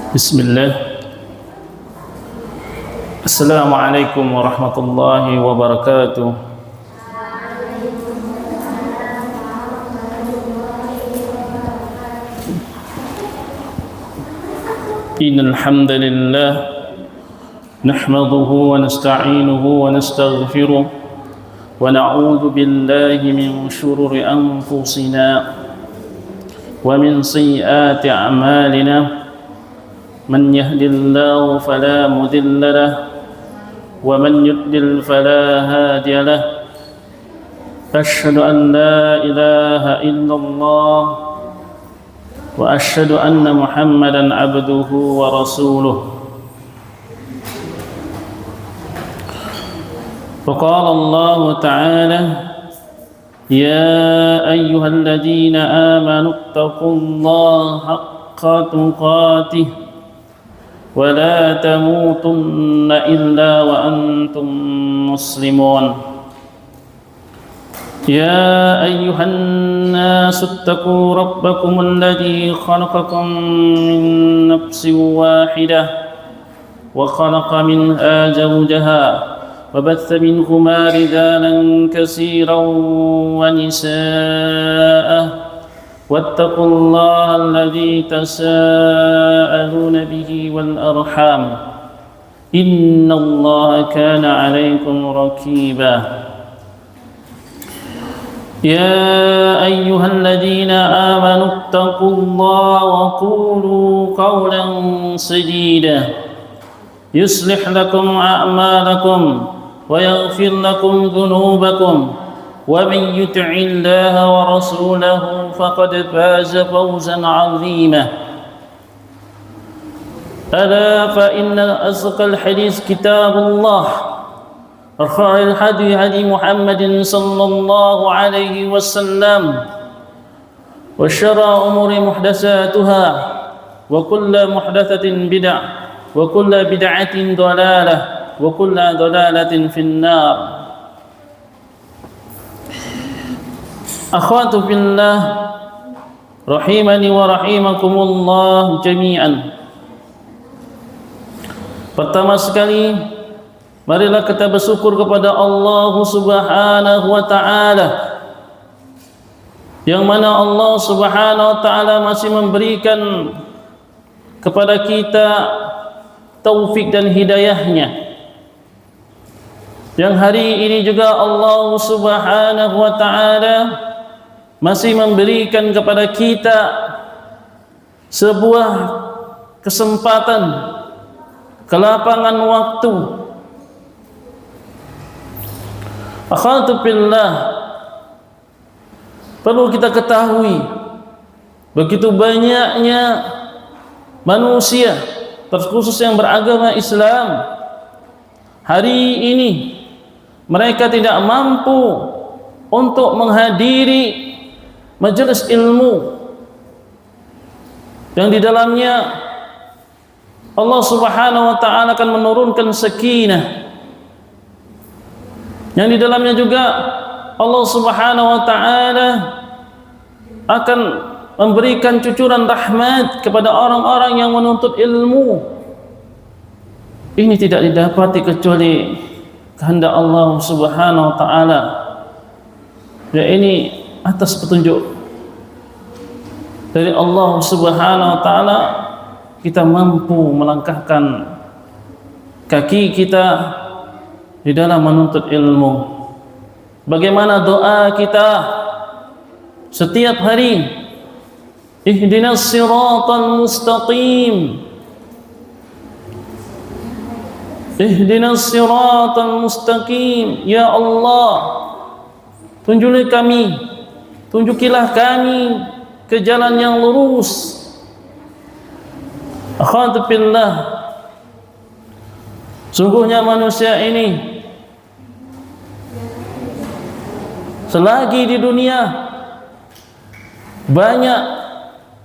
بسم الله. السلام عليكم ورحمة الله وبركاته. إن الحمد لله نحمده ونستعينه ونستغفره ونعوذ بالله من شرور أنفسنا ومن سيئات أعمالنا. من يهد الله فلا مضل له ومن يضلل فلا هادي له. أشهد أن لا إله إلا الله وأشهد أن محمدا عبده ورسوله. وقال الله تعالى: يا أيها الذين آمنوا اتقوا الله حق تقاته ولا تموتن إلا وأنتم مسلمون. يا أيها الناس اتقوا ربكم الذي خلقكم من نفس واحدة وخلق منها زوجها وبث منهما رجالا كثيرا ونساء واتقوا الله الذي تساءلون به والأرحام إن الله كان عليكم رقيبا. يا أيها الذين آمنوا اتقوا الله وقولوا قولا سديدا يصلح لكم أعمالكم ويغفر لكم ذنوبكم ومن يطع الله ورسوله فقد فاز فوزا عظيما. ألا فإن أصدق الحديث كتاب الله وخير الهدي هدي محمد صلى الله عليه وسلم وشر الأمور محدثاتها وكل محدثة بدعة وكل بدعة ضلالة وكل ضلالة في النار. Akhwatu fillah rahimani wa rahimakumullah jami'an. Pertama sekali, marilah kita bersyukur kepada Allah Subhanahu wa taala, yang mana Allah Subhanahu wa taala masih memberikan kepada kita taufik dan hidayahnya. Yang hari ini juga Allah Subhanahu wa taala masih memberikan kepada kita sebuah kesempatan, kelapangan waktu. Akhwatu fillah, perlu kita ketahui begitu banyaknya manusia, terkhusus yang beragama Islam, hari ini mereka tidak mampu untuk menghadiri majelis ilmu yang di dalamnya Allah Subhanahu wa taala akan menurunkan sakinah, yang di dalamnya juga Allah Subhanahu wa taala akan memberikan cucuran rahmat kepada orang-orang yang menuntut ilmu. Ini tidak didapati kecuali kehendak Allah Subhanahu wa taala. Ya, ini atas petunjuk dari Allah Subhanahu wa taala kita mampu melangkahkan kaki kita di dalam menuntut ilmu. Bagaimana doa kita setiap hari? Ihdinas siratal mustaqim, ihdinas siratal mustaqim. Ya Allah, tunjukilah kami ke jalan yang lurus. Akhwatu fillah, sungguhnya manusia ini selagi di dunia banyak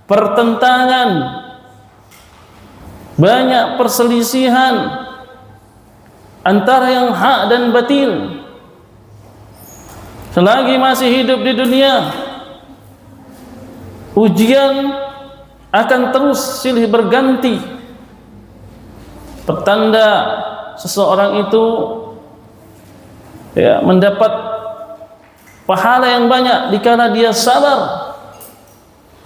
pertentangan, banyak perselisihan antara yang hak dan batil, selagi masih hidup di dunia, ujian akan terus silih berganti Pertanda seseorang itu mendapat pahala yang banyak dikala dia sabar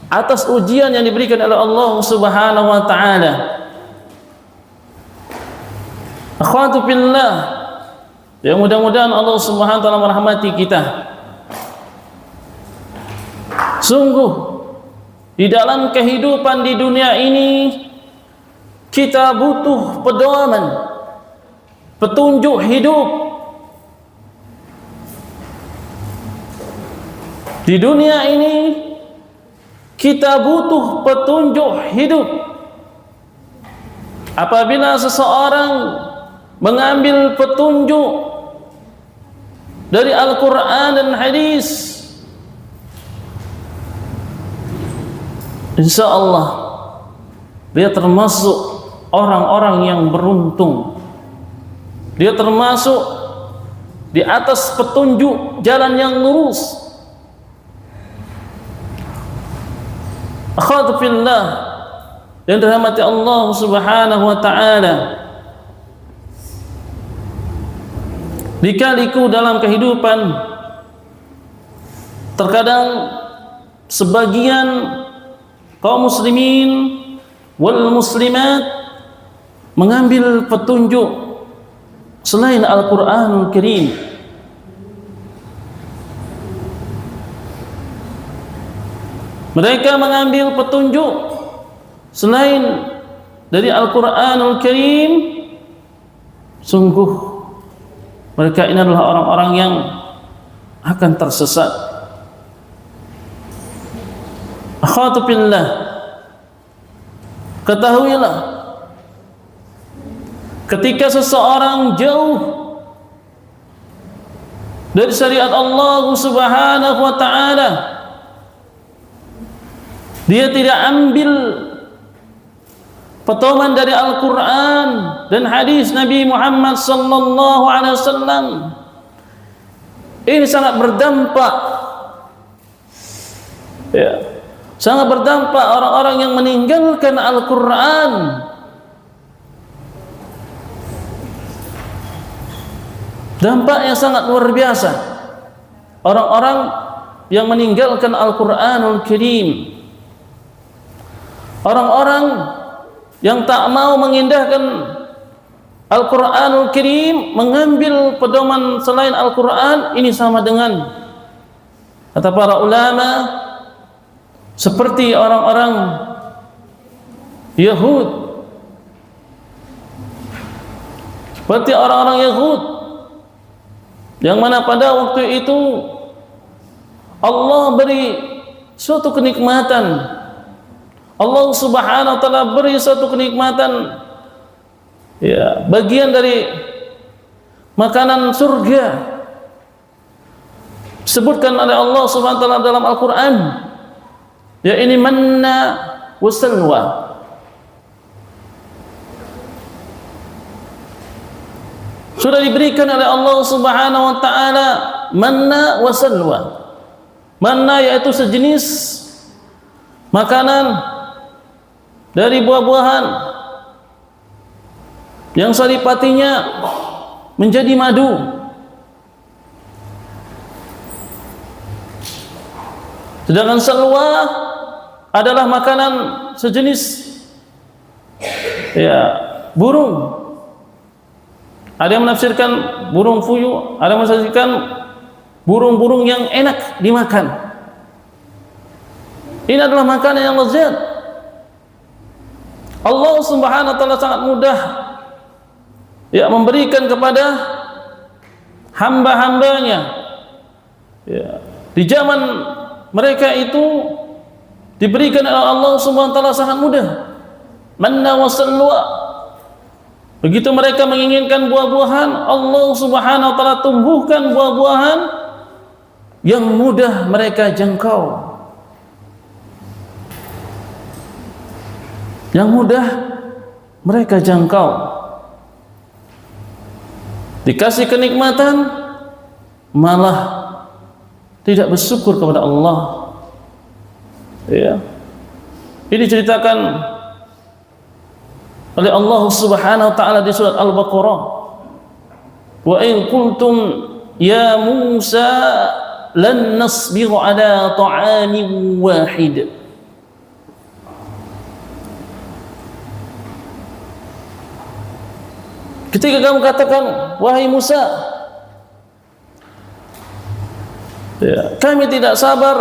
atas ujian yang diberikan oleh Allah Subhanahu wa taala. Akhwatu fillah, ya mudah-mudahan Allah Subhanahu wa taala merahmati kita. Sungguh di dalam kehidupan di dunia ini kita butuh pedoman, petunjuk hidup. Di dunia ini kita butuh petunjuk hidup. Apabila seseorang mengambil petunjuk dari Al-Quran dan hadis, insya Allah dia termasuk orang-orang yang beruntung. Dia termasuk di atas petunjuk jalan yang lurus. Akhwatu fillah yang dirahmati Allah Subhanahu wa taala, lika-liku dalam kehidupan terkadang sebagian kaum muslimin wal muslimat mengambil petunjuk selain Al-Quranul Karim. Mereka mengambil petunjuk selain dari Al-Quranul Karim. Sungguh mereka ini adalah orang-orang yang akan tersesat. Akhwatu fillah, ketahuilah, ketika seseorang jauh dari syariat Allah Subhanahu wa taala, dia tidak ambil pedoman dari Al-Quran dan hadis Nabi Muhammad sallallahu alaihi wasallam, ini sangat berdampak, sangat berdampak orang-orang yang meninggalkan Al-Quran. Dampaknya sangat luar biasa. Orang-orang yang meninggalkan Al-Quranul Karim, orang-orang yang tak mau mengindahkan Al-Quranul Karim, mengambil pedoman selain Al-Quran, ini sama dengan, kata para ulama, seperti orang-orang Yahud. Seperti orang-orang Yahud yang mana pada waktu itu Allah beri suatu kenikmatan, Allah Subhanahu wa taala beri suatu kenikmatan, bagian dari makanan surga, disebutkan oleh Allah Subhanahu wa taala dalam Al-Quran, ini manna wa salwa. Sudah diberikan oleh Allah Subhanahu wa taala manna wa salwa. Manna yaitu sejenis makanan dari buah-buahan yang saripatinya menjadi madu. Sedangkan salwa adalah makanan sejenis burung. Ada yang menafsirkan burung puyuh, ada yang menafsirkan burung-burung yang enak dimakan. Ini adalah makanan yang lezat. Allah Subhanahu wa taala sangat mudah memberikan kepada hamba-hambanya. Di zaman mereka itu diberikan oleh Allah Subhanahu wa taala sangat mudah. Manna wa salwa. Begitu mereka menginginkan buah-buahan, Allah Subhanahu wa taala tumbuhkan buah-buahan yang mudah mereka jangkau, yang mudah mereka jangkau. Dikasih kenikmatan malah tidak bersyukur kepada Allah. Ini ceritakan oleh Allah Subhanahu wa taala di surat Al-Baqarah, wa in kuntum ya Musa lan nasbiru ala ta'amin wahid. Ketika kamu katakan, wahai Musa, ya, kami tidak sabar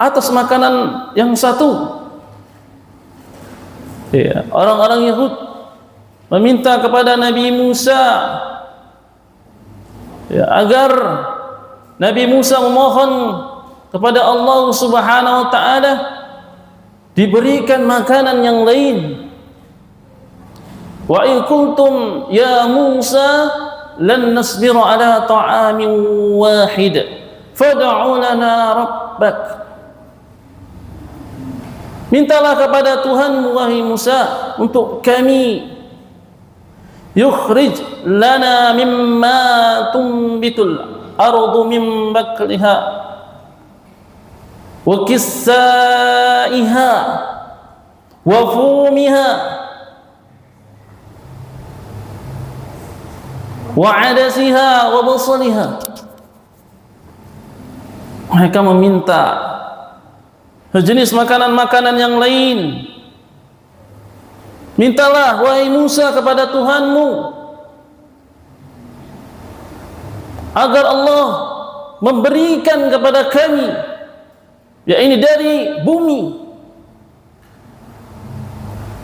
atas makanan yang satu. Ya, orang-orang Yahud meminta kepada Nabi Musa, ya, agar Nabi Musa memohon kepada Allah Subhanahu wa taala diberikan makanan yang lain. Wa in kuntum ya Musa lan nasbiru ala ta'amin wahid fad'u lana rabbak. Mintalah kepada Tuhanmu wahai Musa untuk kami, yukhrij lana mimma tumbitul ardu min bakliha wa kissaiha wa fumiha wa adasiha wa basaliha. Mereka meminta sejenis makanan-makanan yang lain. Mintalah wahai Musa kepada Tuhanmu agar Allah memberikan kepada kami, ya ini dari bumi.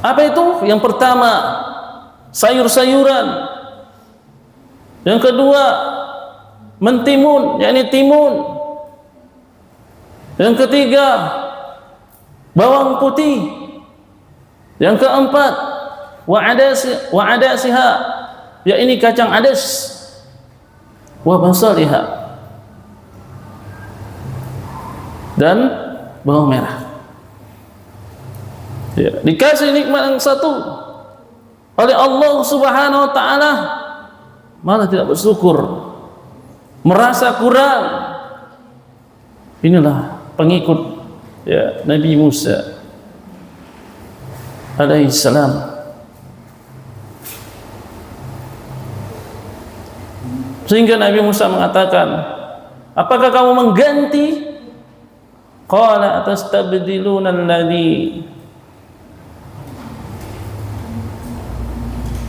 Apa itu? Yang pertama, sayur-sayuran. Yang kedua, mentimun, yakni timun. Yang ketiga, bawang putih. Yang keempat, wa adasiha, yakni kacang adas. Wa basaliha, dan bawang merah. Ya, dikasih nikmat yang satu oleh Allah Subhanahu wa taala, malah tidak bersyukur, merasa kurang. Inilah pengikut, ya, Nabi Musa alaihi salam. Sehingga Nabi Musa mengatakan, apakah kamu mengganti? Qala atastabdiluna alladhi,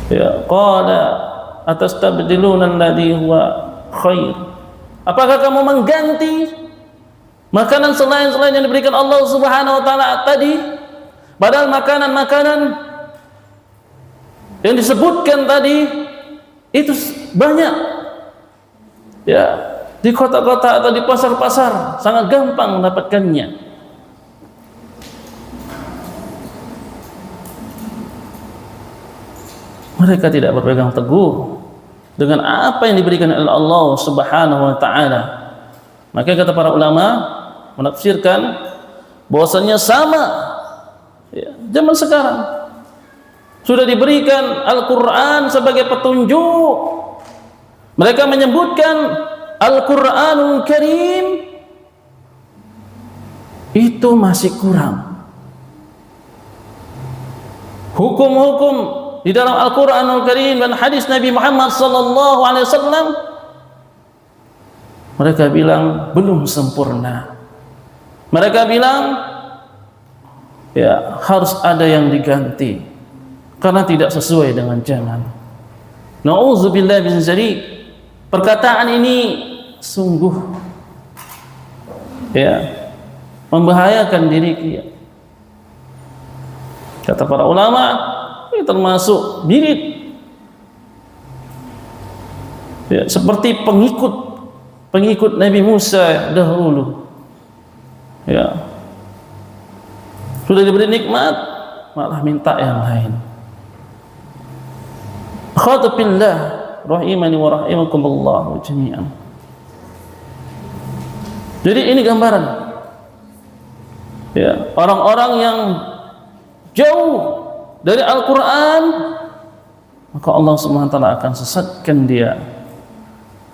ya, qala atastabdiluna alladhi huwa khair. Apakah kamu mengganti makanan selain yang diberikan Allah Subhanahu wa taala tadi? Padahal makanan-makanan yang disebutkan tadi itu banyak. Ya, di kota-kota atau di pasar-pasar sangat gampang mendapatkannya. Mereka tidak berpegang teguh dengan apa yang diberikan oleh Allah Subhanahu wa taala. Maka kata para ulama menafsirkan bahwasanya sama, ya, zaman sekarang sudah diberikan Al-Qur'an sebagai petunjuk. Mereka menyebutkan Al-Qur'anul Karim itu masih kurang. Hukum-hukum di dalam Al-Qur'anul Karim dan hadis Nabi Muhammad sallallahu alaihi wasallam, mereka bilang belum sempurna. Mereka bilang, ya, harus ada yang diganti karena tidak sesuai dengan zaman. Nauzubillah min dzalik. Perkataan ini sungguh, ya, membahayakan diri kita. Kata para ulama, ini termasuk mirip, ya, seperti pengikut Nabi Musa dahulu. Ya, sudah diberi nikmat malah minta yang lain. Khatabillah rahimani wa rahimakumullah jami'an. Jadi ini gambaran, ya, orang-orang yang jauh dari Al-Quran, maka Allah Subhanahu wa taala akan sesatkan dia.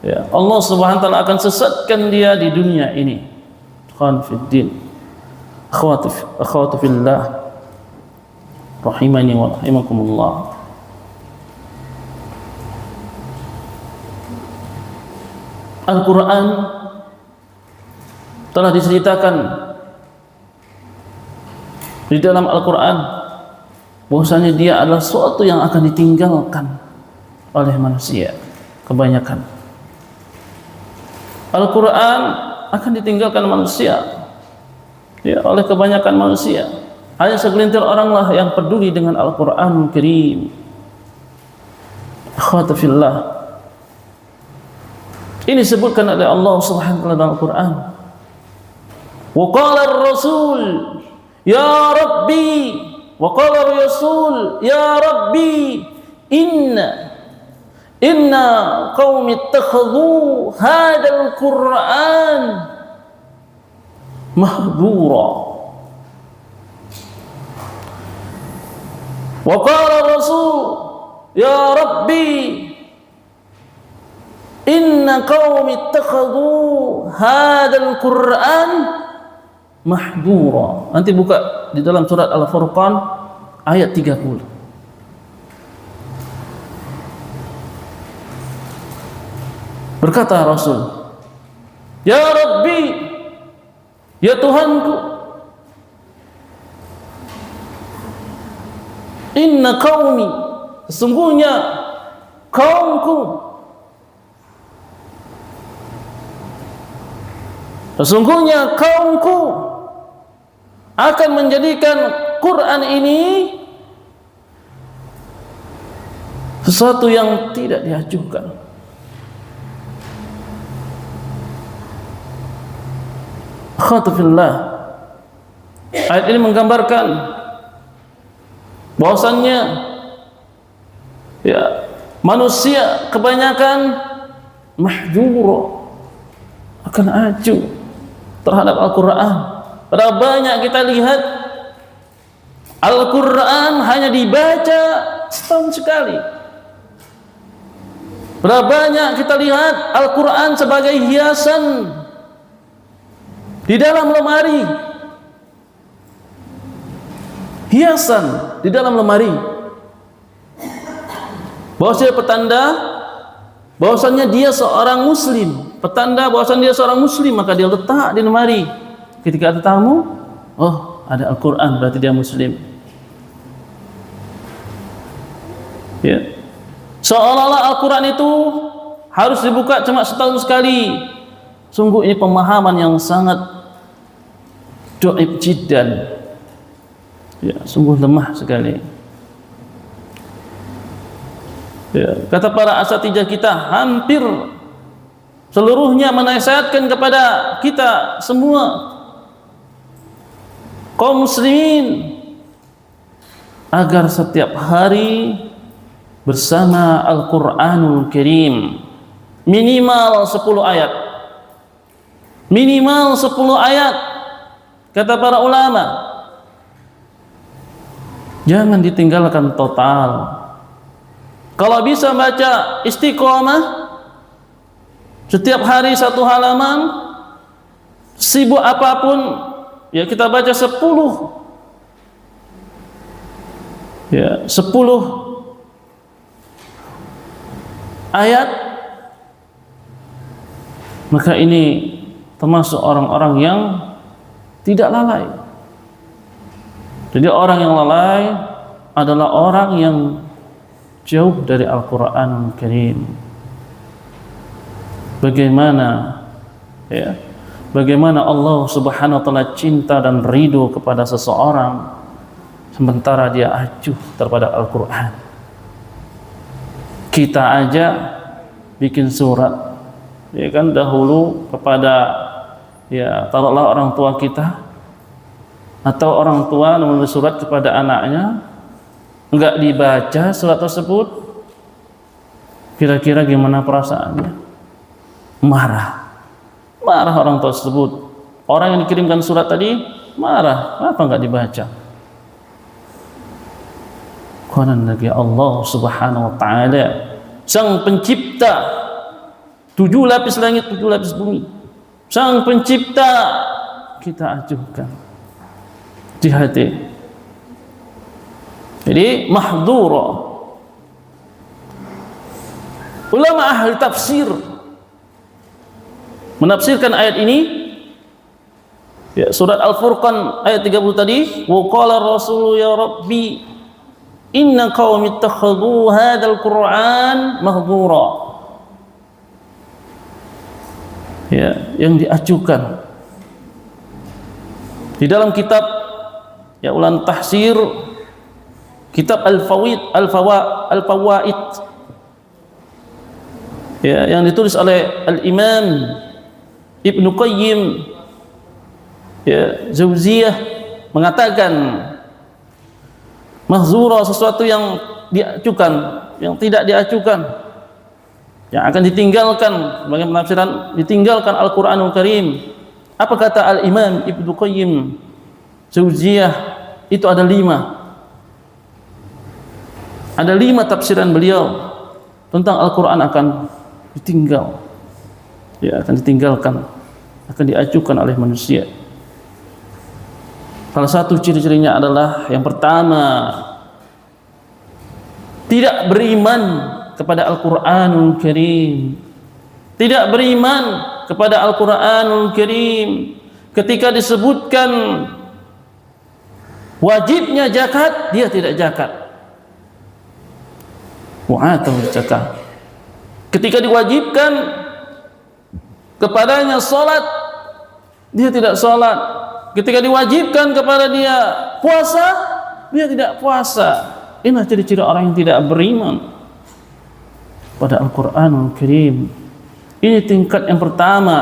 Ya, Allah Subhanahu wa taala akan sesatkan dia di dunia ini. Ikhwan fiddin, akhwatu fillah, rahimani wa rahimakumullah. Al-Quran telah diceritakan di dalam Al-Quran bahwasanya dia adalah suatu yang akan ditinggalkan oleh manusia kebanyakan. Al-Quran akan ditinggalkan manusia ya, oleh kebanyakan manusia. Hanya segelintir oranglah yang peduli dengan Al-Quran Karim. Akhwati fillah, ini disebutkan oleh Allah Subhanahu wa taala dalam Al-Quran. Wa qala ar-rasul ya rabbi, wa qala ar-rasul ya rabbi inna qaumi ittakhadhu hadzal Qur'an mahdura. Wa qala ar-rasul ya rabbi inna qaumi ittakhadhu hadzal Qur'an mahdura. Nanti buka di dalam surat Al-Furqan ayat 30. Berkata Rasul, ya Rabbi, ya Tuhanku, inna qaumi, sesungguhnya kaumku, sesungguhnya kaumku akan menjadikan Quran ini sesuatu yang tidak diajukan. Khatufillah, ayat ini menggambarkan bahwasannya ya, manusia kebanyakan mahjur, akan acuh terhadap Al-Quran. Berapa banyak kita lihat Al-Quran hanya dibaca setahun sekali. Berapa banyak kita lihat Al-Quran sebagai hiasan di dalam lemari, hiasan di dalam lemari, bahwasanya petanda bahwasannya dia seorang muslim, petanda bahwasannya dia seorang muslim, maka dia letak di lemari. Ketika ada tamu, oh ada Al-Quran, berarti dia muslim ya. Seolah-olah Al-Quran itu harus dibuka cuma setahun sekali. Sungguh ini pemahaman yang sangat dhaif jiddan ya, sungguh lemah sekali ya. Kata para asatijah kita, hampir seluruhnya menasihatkan kepada kita semua kaum muslimin agar setiap hari bersama Al-Quranul Karim minimal 10 ayat, minimal 10 ayat. Kata para ulama, jangan ditinggalkan total. Kalau bisa baca istiqomah setiap hari 1 halaman, sibuk apapun ya kita baca 10 ya, 10 ayat, maka ini termasuk orang-orang yang tidak lalai. Jadi orang yang lalai adalah orang yang jauh dari Al-Quranul Karim. Bagaimana ya, bagaimana Allah Subhanahu wa taala cinta dan ridho kepada seseorang sementara dia acuh terhadap Al-Quran. Kita aja bikin surat ya kan dahulu kepada ya taruhlah orang tua kita, atau orang tua menulis surat kepada anaknya, enggak dibaca surat tersebut, kira-kira gimana perasaannya? Marah orang tua tersebut. Orang yang dikirimkan surat tadi marah, kenapa enggak dibaca? Karena Allah Subhanahu wa taala sang pencipta 7 lapis langit 7 lapis bumi, sang pencipta, kita ajukan di hati. Jadi mahdhura. Ulama ahli tafsir menafsirkan ayat ini, ya, surat Al-Furqan ayat 30 tadi, wa qala ar-rasul ya rabbi inna qaumi ittakhadhu hadzal qur'an mahdhura. Ya, yang diajukan di dalam kitab, ya, ulan tahsir kitab Al-Fawaid, ya, yang ditulis oleh Al-Imam Ibnu Qayyim, ya, Jauziyah, mengatakan mahzura sesuatu yang diajukan, yang tidak diajukan, yang akan ditinggalkan. Sebagai penafsiran, ditinggalkan Al-Qur'anul Karim. Apa kata Al-Imam Ibnu Qayyim Jauziyah? Itu ada 5. Ada 5 tafsiran beliau tentang Al-Quran akan ditinggal, ya, akan ditinggalkan, akan diajukan oleh manusia. Salah satu ciri-cirinya adalah yang pertama, tidak beriman kepada Al-Quranul Karim. Tidak beriman kepada Al-Quranul Karim. Ketika disebutkan wajibnya zakat, dia tidak zakat. Wa'atau zakat. Ketika diwajibkan kepadanya salat, dia tidak salat. Ketika diwajibkan kepada dia puasa, dia tidak puasa. Inilah ciri-ciri orang yang tidak beriman pada Al-Quranul Karim. Ini tingkat yang pertama,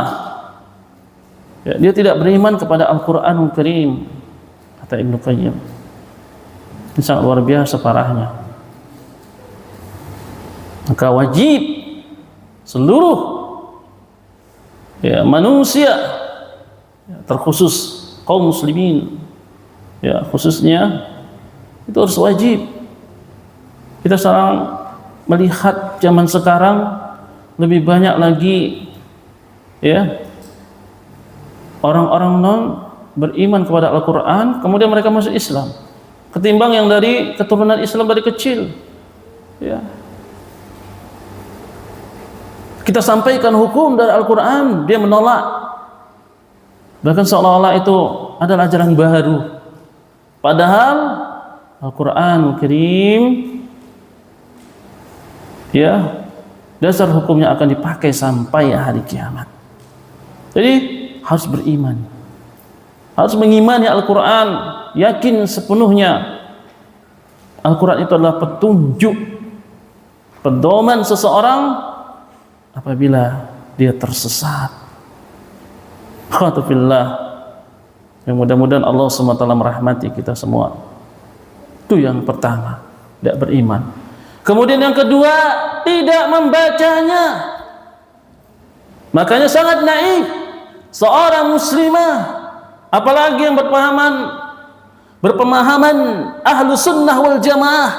ya, dia tidak beriman kepada Al-Quranul Karim, kata Ibnu Qayyim. Ini sangat luar biasa parahnya. Maka wajib seluruh, ya, manusia, ya, terkhusus kaum muslimin, ya, khususnya itu harus wajib. Kita sekarang melihat zaman sekarang lebih banyak lagi, ya, orang-orang non beriman kepada Al-Quran kemudian mereka masuk Islam ketimbang yang dari keturunan Islam dari kecil, ya. Kita sampaikan hukum dari Al-Quran, dia menolak, bahkan seolah-olah itu adalah ajaran baru, padahal Al-Quranul Karim, ya, dasar hukumnya akan dipakai sampai hari kiamat. Jadi harus beriman, harus mengimani Al-Quran, yakin sepenuhnya Al-Quran itu adalah petunjuk, pedoman seseorang apabila dia tersesat. Khatufillah, yang mudah-mudahan Allah SWT merahmati kita semua. Itu yang pertama, tidak beriman. Kemudian yang kedua, tidak membacanya. Makanya sangat naif seorang muslimah, apalagi yang berpemahaman ahlu sunnah wal jamaah,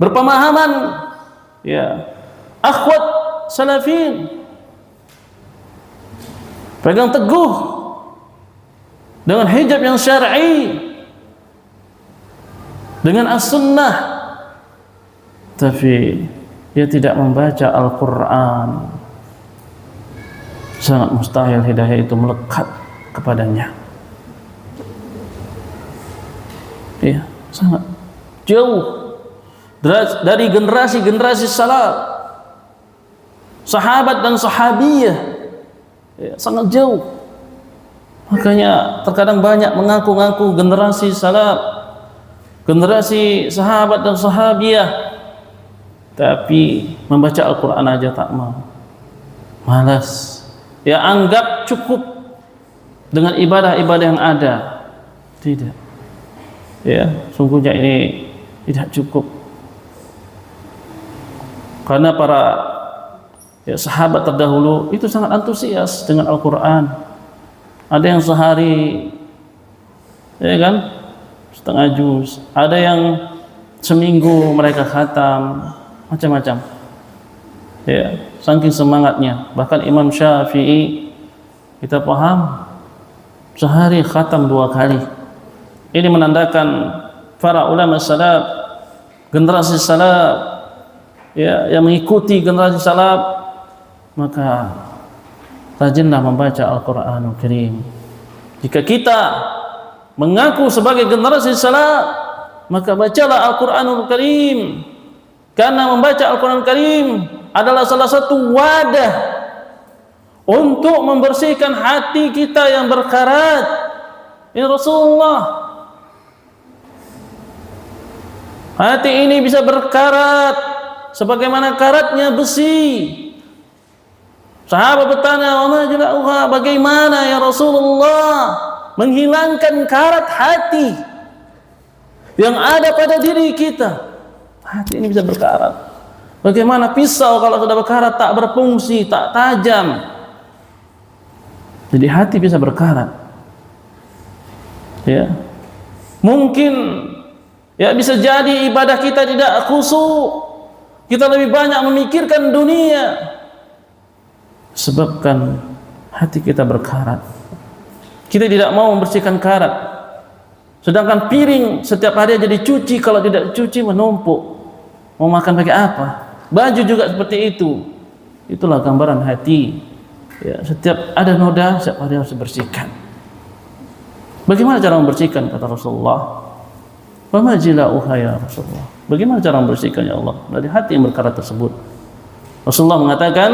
berpemahaman, ya, akhwat salafin, pegang teguh dengan hijab yang syar'i, dengan as-sunnah, tapi dia tidak membaca Al-Quran, sangat mustahil hidayah itu melekat kepadanya. Ya, sangat jauh dari generasi-generasi salaf, sahabat dan sahabiyah, ya, sangat jauh. Makanya terkadang banyak mengaku-ngaku generasi salaf, generasi sahabat dan sahabiyah, tapi membaca Al-Quran aja tak mau, malas, ya, anggap cukup dengan ibadah-ibadah yang ada. Tidak, ya, sungguhnya ini tidak cukup, karena para, ya, sahabat terdahulu itu sangat antusias dengan Al-Quran. Ada yang sehari, ya kan, setengah juz, ada yang seminggu mereka khatam, macam-macam, ya, saking semangatnya. Bahkan Imam Syafi'i, kita paham, sehari khatam 2 kali. Ini menandakan para ulama salaf, generasi salaf, ya, yang mengikuti generasi salaf, maka rajinlah membaca Al-Qur'anul Karim. Jika kita mengaku sebagai generasi salaf, maka bacalah Al-Qur'anul Karim, karena membaca Al-Qur'anul Karim adalah salah satu wadah untuk membersihkan hati kita yang berkarat. Ini Rasulullah, hati ini bisa berkarat sebagaimana karatnya besi. Sahabat bertanya, bagaimana ya Rasulullah menghilangkan karat hati yang ada pada diri kita? Hati ini bisa berkarat. Bagaimana pisau kalau sudah berkarat tak berfungsi, tak tajam. Jadi hati bisa berkarat. Ya, mungkin ya bisa jadi ibadah kita tidak khusyuk, kita lebih banyak memikirkan dunia, sebabkan hati kita berkarat. Kita tidak mau membersihkan karat, sedangkan piring setiap hari jadi cuci, kalau tidak cuci menumpuk. Mau makan pakai apa? Baju juga seperti itu. Itulah gambaran hati. Ya, setiap ada noda, setiap hari harus dibersihkan. Bagaimana cara membersihkan? Kata Rasulullah, "Fama jila'uha ya Rasulullah." Bagaimana cara membersihkan ya Allah dari hati yang berkarat tersebut? Rasulullah mengatakan,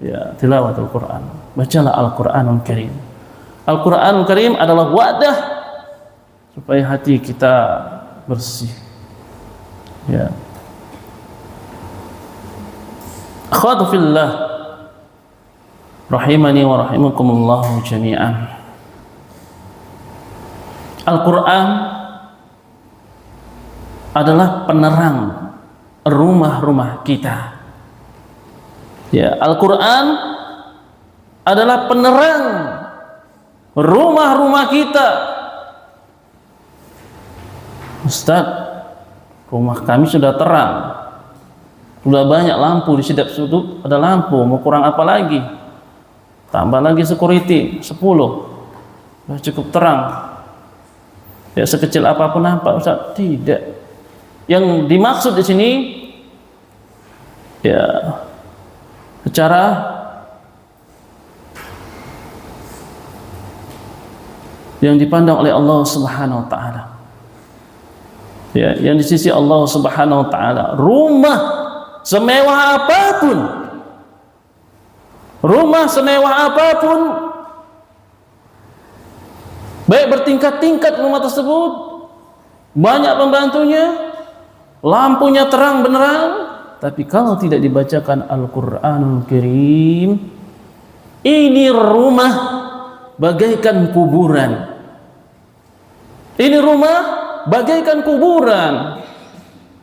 ya, tilawatul Quran. Bacalah Al-Qur'anul Karim. Al-Qur'anul Karim adalah wadah supaya hati kita bersih. Ya. Akhwatu fillah, rahimani wa rahimakumullah jami'an. Al-Quran adalah penerang rumah-rumah kita. Ya, Al-Quran adalah penerang rumah-rumah kita. Ustaz, rumah kami sudah terang, sudah banyak lampu, di setiap sudut ada lampu, mau kurang apa lagi? Tambah lagi security 10, sudah cukup terang. Ya, sekecil apapun nampak, Ustaz? Tidak. Yang dimaksud di sini, ya, secara yang dipandang oleh Allah Subhanahu wa taala. Ya, yang di sisi Allah Subhanahu wa taala, rumah semewah apapun, rumah semewah apapun, baik bertingkat-tingkat rumah tersebut, banyak pembantunya, lampunya terang benerang, tapi kalau tidak dibacakan Al-Qur'anul Karim, ini rumah bagaikan kuburan. Ini rumah bagaikan kuburan.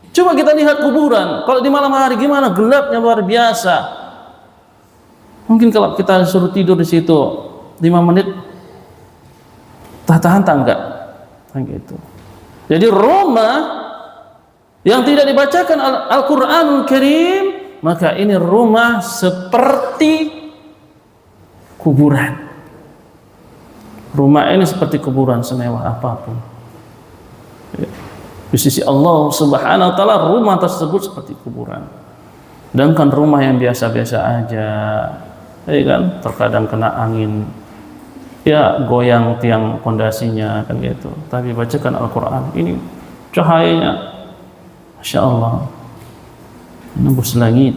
Coba kita lihat kuburan, kalau di malam hari gimana gelapnya, luar biasa. Mungkin kalau kita suruh tidur di situ 5 menit, tahan enggak? Gitu. Jadi rumah yang tidak dibacakan Al-Qur'anul Karim, maka ini rumah seperti kuburan. Rumah ini seperti kuburan semewah apapun. Di sisi Allah Subhanahu wa taala, rumah tersebut seperti kuburan. Sedangkan rumah yang biasa-biasa aja, ya kan, terkadang kena angin, ya goyang tiang pondasinya kan gitu. Tapi bacakan Al-Qur'an, ini cahayanya Masya Allah menembus langit.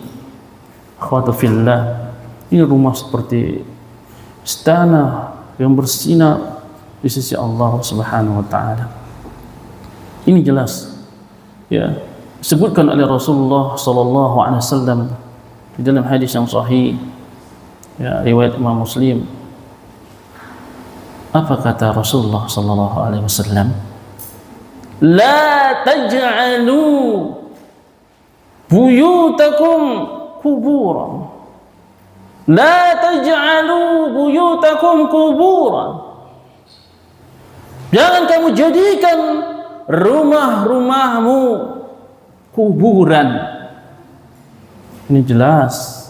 Akhwatu fillah, ini rumah seperti istana yang bersinar di sisi Allah Subhanahu wa taala. Ini jelas, ya, disebutkan oleh Rasulullah sallallahu alaihi wasallam di dalam hadis yang sahih, ya, riwayat Imam Muslim. Apa kata Rasulullah sallallahu alaihi wasallam? La taj'alu buyutakum kuburan. La taj'alu buyutakum kuburan. Jangan kamu jadikan rumah-rumahmu kuburan. Ini jelas,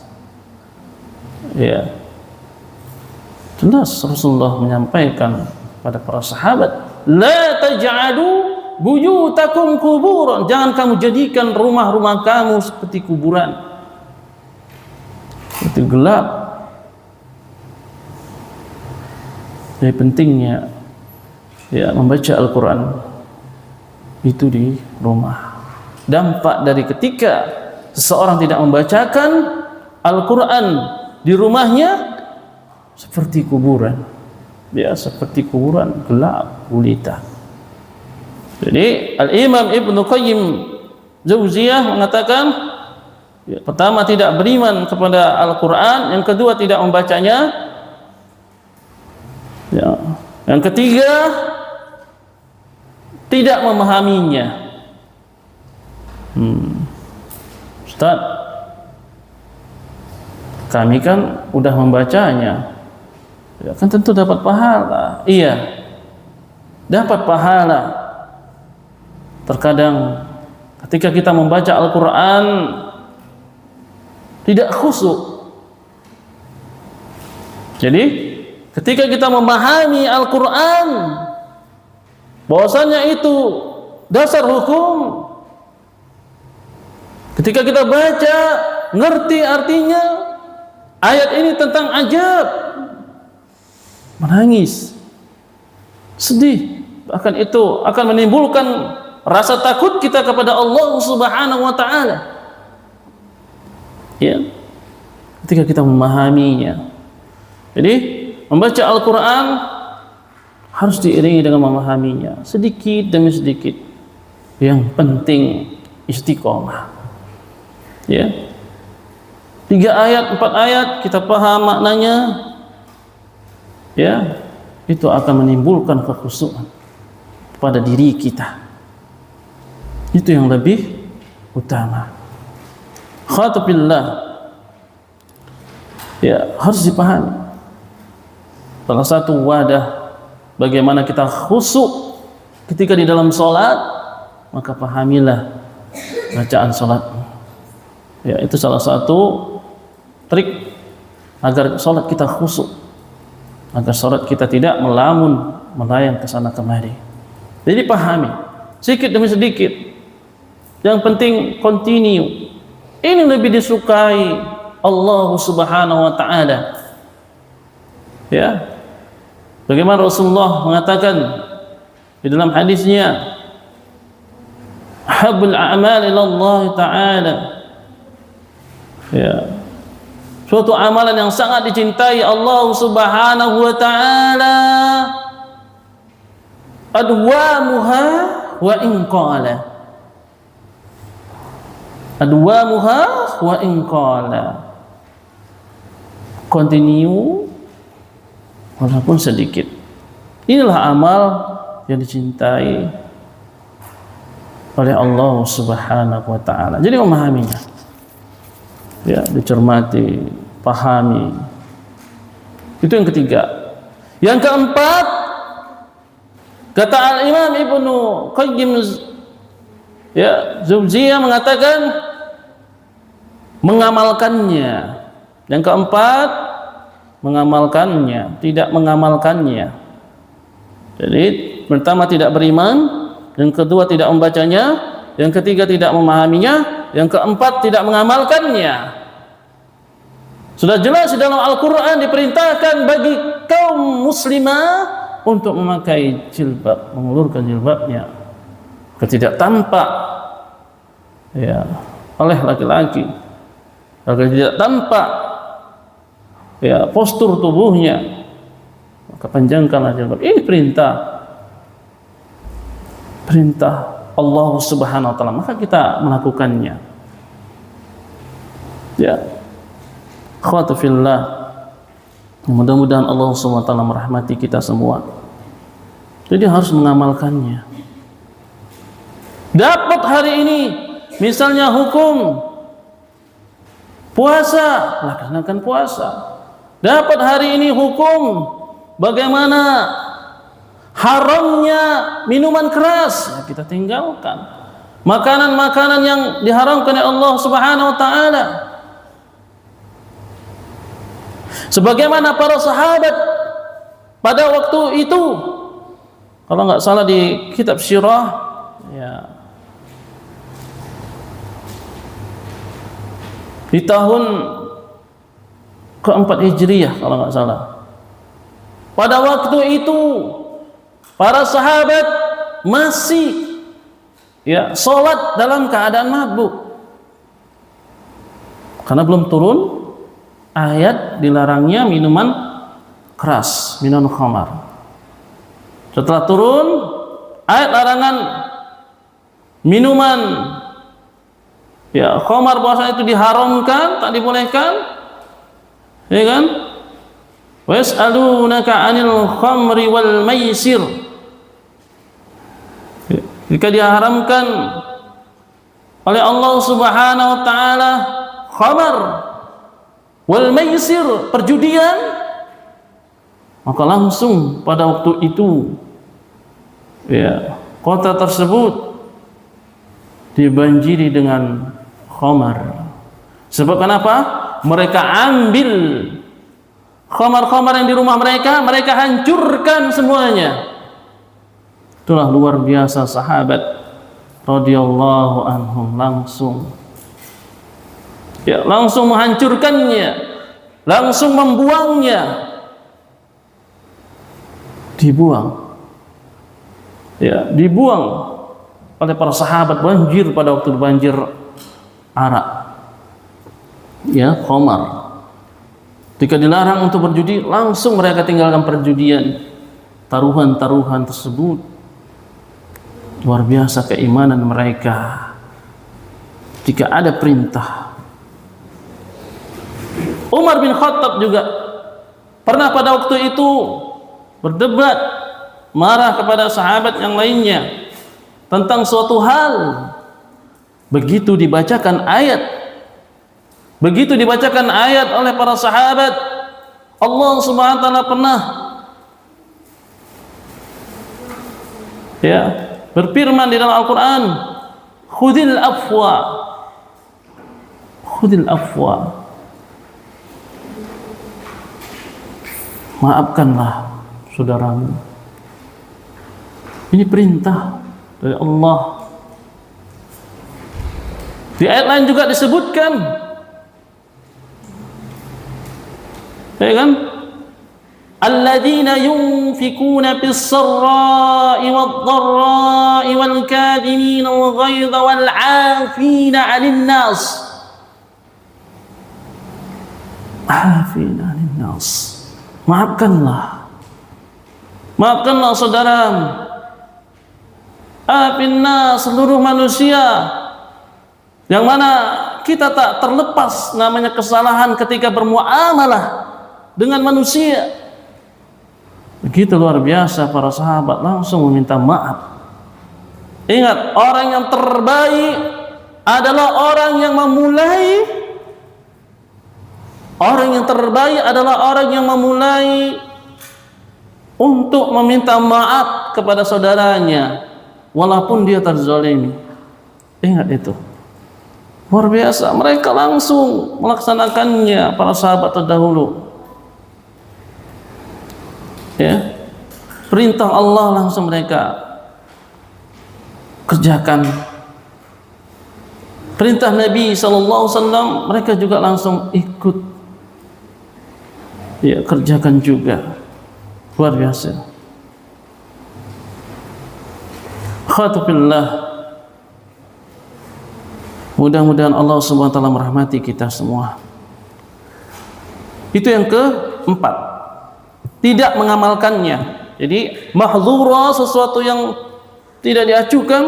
ya, jelas Rasulullah menyampaikan pada para sahabat, la taj'alu buyutakum kuburan, jangan kamu jadikan rumah-rumah kamu seperti kuburan. Itu gelap. Jadi pentingnya ya membaca Al-Quran itu di rumah. Dampak dari ketika seseorang tidak membacakan Al-Quran di rumahnya seperti kuburan. Ya, seperti kuburan, gelap gulita. Jadi Al-Imam Ibnu Qayyim Jauziyah mengatakan ya, pertama tidak beriman kepada Al-Quran, yang kedua tidak membacanya, ya, yang ketiga tidak memahaminya. Ustaz, kami kan udah membacanya, ya, kan tentu dapat pahala. Iya, dapat pahala. Terkadang ketika kita membaca Al-Quran tidak khusyuk. Jadi ketika kita memahami Al-Quran bahwasanya itu dasar hukum, ketika kita baca ngerti artinya, ayat ini tentang ajab, menangis, sedih, bahkan itu akan menimbulkan rasa takut kita kepada Allah Subhanahu wa taala. Ya. Ketika kita memahaminya. Jadi, membaca Al-Qur'an harus diiringi dengan memahaminya, sedikit demi sedikit. Yang penting istiqomah. Ya. 3 ayat, 4 ayat kita paham maknanya. Ya. Itu akan menimbulkan kekhusyuan pada diri kita. Itu yang lebih utama. Khatabillah, ya, harus dipahami. Salah satu wadah bagaimana kita khusyuk ketika di dalam sholat, maka pahamilah bacaan sholat. Ya, itu salah satu trik agar sholat kita khusyuk, agar sholat kita tidak melamun, melayang ke sana kemari. Jadi pahami sedikit demi sedikit. Yang penting continue. Ini lebih disukai Allah Subhanahu wa taala. Ya. Bagaimana Rasulullah mengatakan di dalam hadisnya, "Habbul a'mal ila Allah taala." Ya. Suatu amalan yang sangat dicintai Allah Subhanahu wa taala, adwamuha wa in qala. Adwamuha wa in qala. Continue walaupun sedikit. Inilah amal yang dicintai oleh Allah Subhanahu wa taala. Jadi memahaminya. Ya, dicermati, pahami. Itu yang ketiga. Yang keempat, kata Al-Imam Ibnu Qayyim ya, Jauziyah mengatakan mengamalkannya. Yang keempat, mengamalkannya, tidak mengamalkannya. Jadi pertama tidak beriman, yang kedua tidak membacanya, yang ketiga tidak memahaminya, yang keempat tidak mengamalkannya. Sudah jelas di dalam Al-Quran diperintahkan bagi kaum muslimah untuk memakai jilbab, mengulurkan jilbabnya, tidak tampak ya oleh laki-laki, agar tidak tampak ya postur tubuhnya, maka panjangkanlah jilbab. Ini perintah Allah Subhanahu wa taala, maka kita melakukannya. Ya. Akhwatu fillah, mudah-mudahan Allah Subhanahu wa taala merahmati kita semua. Jadi harus mengamalkannya. Dapat hari ini misalnya hukum puasa, laksanakan puasa. Dapat hari ini hukum bagaimana haramnya minuman keras, ya kita tinggalkan. Makanan-makanan yang diharamkan oleh Allah Subhanahu wa taala. Sebagaimana para sahabat pada waktu itu, kalau nggak salah di kitab Sirah ya, di tahun keempat Hijriyah kalau nggak salah. Pada waktu itu para sahabat masih ya sholat dalam keadaan mabuk karena belum turun ayat dilarangnya minuman keras, minuman khamar. Setelah turun ayat larangan minuman ya khamar, bahwasanya itu diharamkan, tak dibolehkan, ya kan? Wa yas'alunaka 'anil khamri wal maisir. Jika diharamkan oleh Allah Subhanahu wa taala khamar wal maisir, perjudian, maka langsung pada waktu itu ya kota tersebut dibanjiri dengan khamar. Sebab kenapa? Mereka ambil khamar-khamar yang di rumah mereka, mereka hancurkan semuanya. Itulah luar biasa sahabat radhiyallahu anhum, langsung menghancurkannya, langsung membuangnya, dibuang oleh para sahabat. Banjir pada waktu banjir arak, ya khamar. Jika dilarang untuk berjudi, langsung mereka tinggalkan perjudian, taruhan-taruhan tersebut. Luar biasa keimanan mereka. Jika ada perintah, Umar bin Khattab juga pernah pada waktu itu berdebat, marah kepada sahabat yang lainnya tentang suatu hal. Begitu dibacakan ayat oleh para sahabat, Allah Subhanahu wa taala pernah ya berfirman di dalam Al-Qur'an, khudil afwa, maafkanlah saudaramu. Ini perintah dari Allah. Di ayat lain juga disebutkan, ya kan? Alladzina yunfikuna fis-sarra'i wad-dharra'i wal-kadhimina al-ghaidha wal-'afina 'anil nas. Maafkanlah saudaramu. Afin-nas, seluruh manusia, yang mana kita tak terlepas namanya kesalahan ketika bermuamalah dengan manusia. Begitu luar biasa para sahabat langsung meminta maaf. Ingat, orang yang terbaik adalah orang yang memulai. Orang yang terbaik adalah orang yang memulai untuk meminta maaf kepada saudaranya walaupun dia terzalimi. Ingat itu. Luar biasa, mereka langsung melaksanakannya para sahabat terdahulu. Ya, perintah Allah langsung mereka kerjakan. Perintah Nabi SAW mereka juga langsung ikut, ya kerjakan juga. Luar biasa. Khatufillah, mudah-mudahan Allah Subhanahu wa taala merahmati kita semua. Itu yang keempat, tidak mengamalkannya. Jadi mahdzura, sesuatu yang tidak diacuhkan,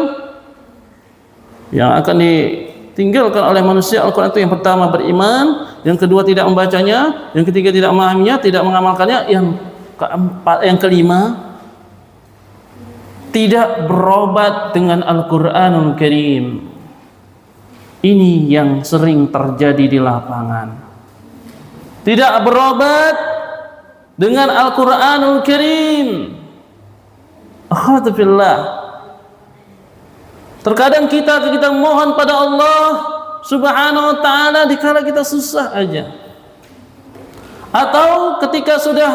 yang akan ditinggalkan oleh manusia. Al-Quran itu yang pertama beriman, yang kedua tidak membacanya, yang ketiga tidak memahaminya, tidak mengamalkannya, yang keempat, yang kelima tidak berobat dengan Al-Quranul Karim. Ini yang sering terjadi di lapangan. Tidak berobat dengan Al-Quranul Karim. Alhamdulillah. Terkadang kita mohon pada Allah Subhanahu wa taala dikala kita susah aja, atau ketika sudah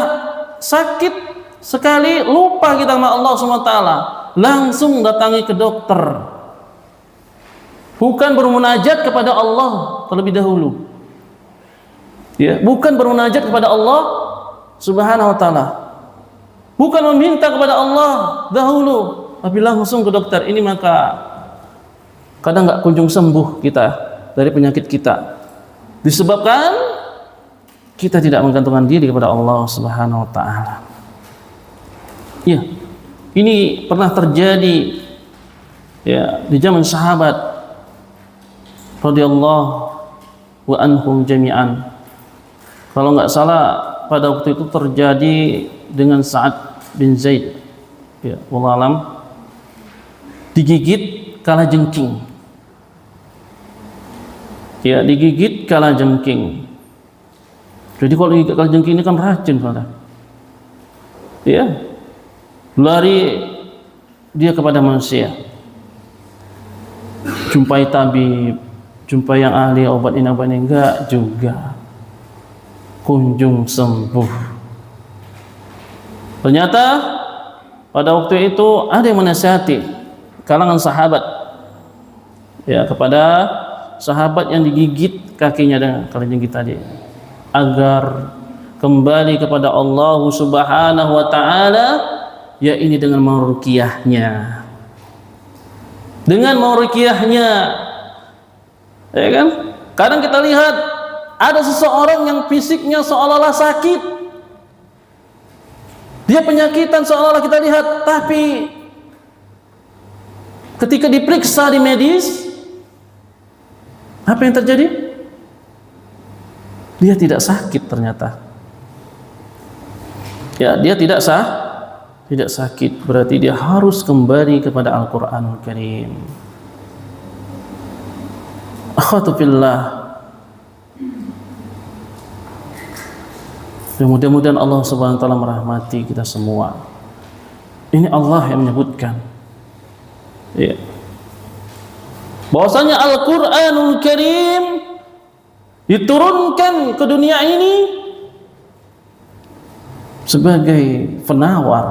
sakit sekali lupa kita sama Allah Subhanahu wa taala, langsung datangi ke dokter. Bukan bermunajat kepada Allah terlebih dahulu. Ya, bukan bermunajat kepada Allah Subhanahu wa taala. Bukan meminta kepada Allah dahulu, tapi langsung ke dokter. Ini maka kadang nggak kunjung sembuh kita dari penyakit kita. Disebabkan kita tidak menggantungkan diri kepada Allah Subhanahu wa taala. Ya, ini pernah terjadi ya di zaman sahabat radhiyallahu wa anhum jami'an. Kalau nggak salah pada waktu itu terjadi dengan Sa'ad bin Zaid, ya, wallahu alam, digigit kalajengking. Ya, digigit kalajengking. Jadi kalau digigit kalajengking ini kan racun, saudara. Ya, lari dia kepada manusia. Jumpai tabib, jumpai yang ahli obat ini enggak juga kunjung sembuh. Ternyata pada waktu itu ada yang menasihati kalangan sahabat ya kepada sahabat yang digigit kakinya dengan kalajengking tadi agar kembali kepada Allah Subhanahu wa taala, ya ini dengan meruqyahnya. Dengan meruqyahnya. Ya kan? Kadang kita lihat ada seseorang yang fisiknya seolah-olah sakit. Dia penyakitan seolah-olah kita lihat, tapi ketika diperiksa di medis, apa yang terjadi? Dia tidak sakit ternyata. Ya, dia tidak sakit. Berarti dia harus kembali kepada Al-Qur'anul Karim. Akhwatu fillah. Mudah-mudahan Allah Subhanahu wa taala merahmati kita semua. Ini Allah yang menyebutkan. Ya. Bahwasanya Al-Qur'anul Karim diturunkan ke dunia ini sebagai penawar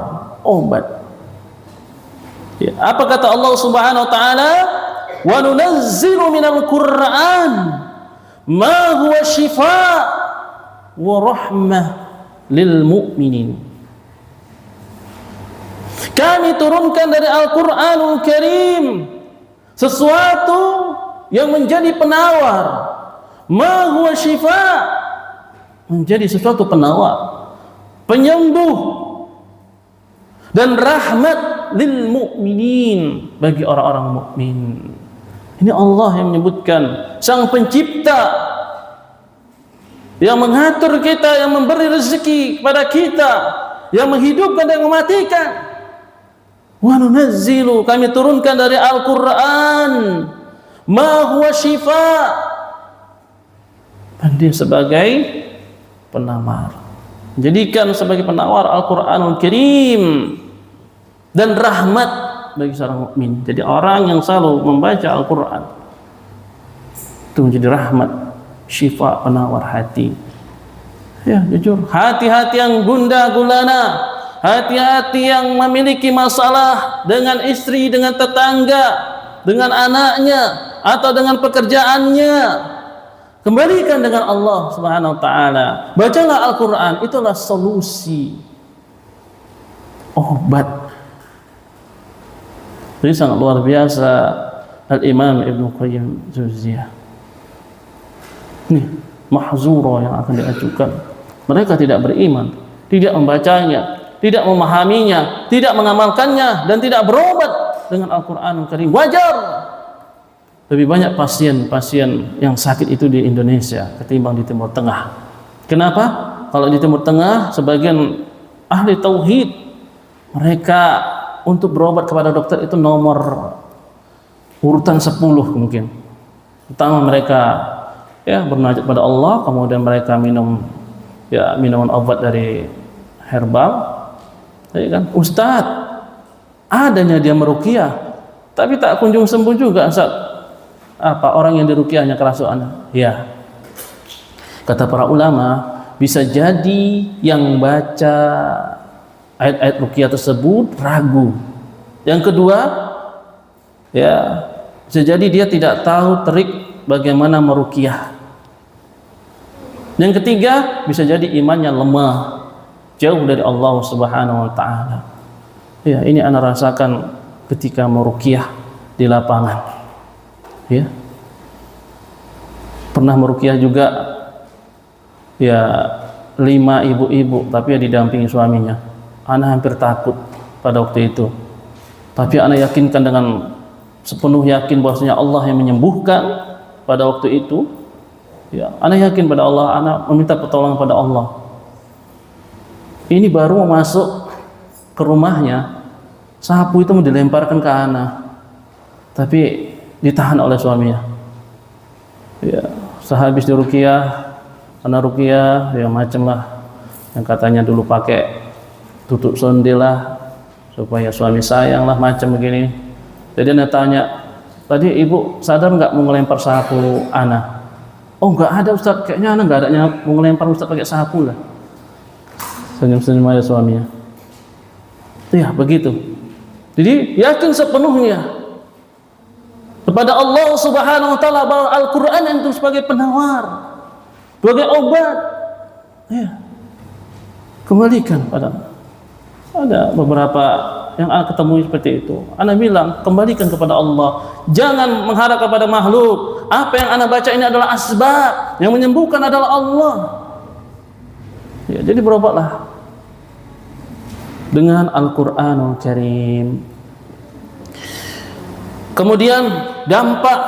obat. Ya. Apa kata Allah Subhanahu wa taala? Wa nunazzilu minal Qur'an ma huwa shifaa wa rahmah lil mu'minin. Kami turunkan dari Al-Qur'anul Karim sesuatu yang menjadi penawar, ma huwa syifa, menjadi sesuatu penawar, penyembuh dan rahmat lil mu'minin, bagi orang-orang mukmin. Ini Allah yang menyebutkan, Sang Pencipta yang mengatur kita, yang memberi rezeki kepada kita, yang menghidupkan dan mematikan. Wa nunazzilu, kami turunkan dari Al-Qur'an ma huwa syifa, dan dia sebagai penawar. Jadikan sebagai penawar Al-Qur'anul Karim dan rahmat bagi seorang mukmin. Jadi orang yang selalu membaca Al-Qur'an itu menjadi rahmat, syifa, penawar hati. Ya, jujur, hati-hati yang gundah gulana, hati-hati yang memiliki masalah dengan istri, dengan tetangga, dengan anaknya, atau dengan pekerjaannya, kembalikan dengan Allah Subhanahu wa taala. Bacalah Al-Qur'an, itulah solusi, obat. Ini sangat luar biasa Al-Imam Ibnu Qayyim Jauziyah. Nih, mahzura yang akan diajukan. Mereka tidak beriman, tidak membacanya, tidak memahaminya, tidak mengamalkannya, dan tidak berobat dengan Al-Qur'anul Karim. Wajar lebih banyak pasien-pasien yang sakit itu di Indonesia ketimbang di Timur Tengah. Kenapa? Kalau di Timur Tengah sebagian ahli tauhid, mereka untuk berobat kepada dokter itu nomor urutan 10 mungkin. Pertama mereka ya bermunajat pada Allah, kemudian mereka minum ya minuman obat dari herbal, ya kan? Ustadz, adanya dia meruqyah, tapi tak kunjung sembuh juga, Ustaz. Apa orang yang diruqyahnya kerasukan? Ya, kata para ulama, bisa jadi yang baca ayat-ayat ruqyah tersebut ragu, Yang kedua, ya, bisa jadi dia tidak tahu trik bagaimana meruqyah. Yang ketiga, bisa jadi imannya lemah, jauh dari Allah Subhanahu wa taala. Ya, ini ana rasakan ketika meruqyah di lapangan. Ya. Pernah meruqyah juga ya 5 ibu-ibu, tapi ya didampingi suaminya. Ana hampir takut pada waktu itu. Tapi ana yakinkan dengan sepenuh yakin bahwasanya Allah yang menyembuhkan pada waktu itu. Ya, ana yakin pada Allah, ana meminta pertolongan pada Allah. Ini baru mau masuk ke rumahnya, sapu itu mau dilemparkan ke ana, tapi ditahan oleh suaminya. Ya, sehabis diruqyah, ana ruqyah, ya macam lah, yang katanya dulu pakai tutup sonde lah, supaya suami sayang lah, macam begini. Jadi ana tanya, tadi ibu sadar nggak mau ngelempar sapu ana? Oh nggak ada Ustaz, kayaknya ana nggak ada mau ngelempar Ustaz pakai sapu lah. Senyum-senyum aja suaminya. Itu ya begitu. Jadi yakin sepenuhnya kepada Allah Subhanahu wa taala bahwa Al-Qur'an itu sebagai penawar, sebagai obat. Ya. Kembalikan pada. Ada beberapa yang ana ketemu seperti itu. Ana bilang, kembalikan kepada Allah. Jangan mengharap kepada makhluk. Apa yang ana baca ini adalah asbab, yang menyembuhkan adalah Allah. Ya, jadi berobatlah dengan Al-Qur'anul Karim. Kemudian dampak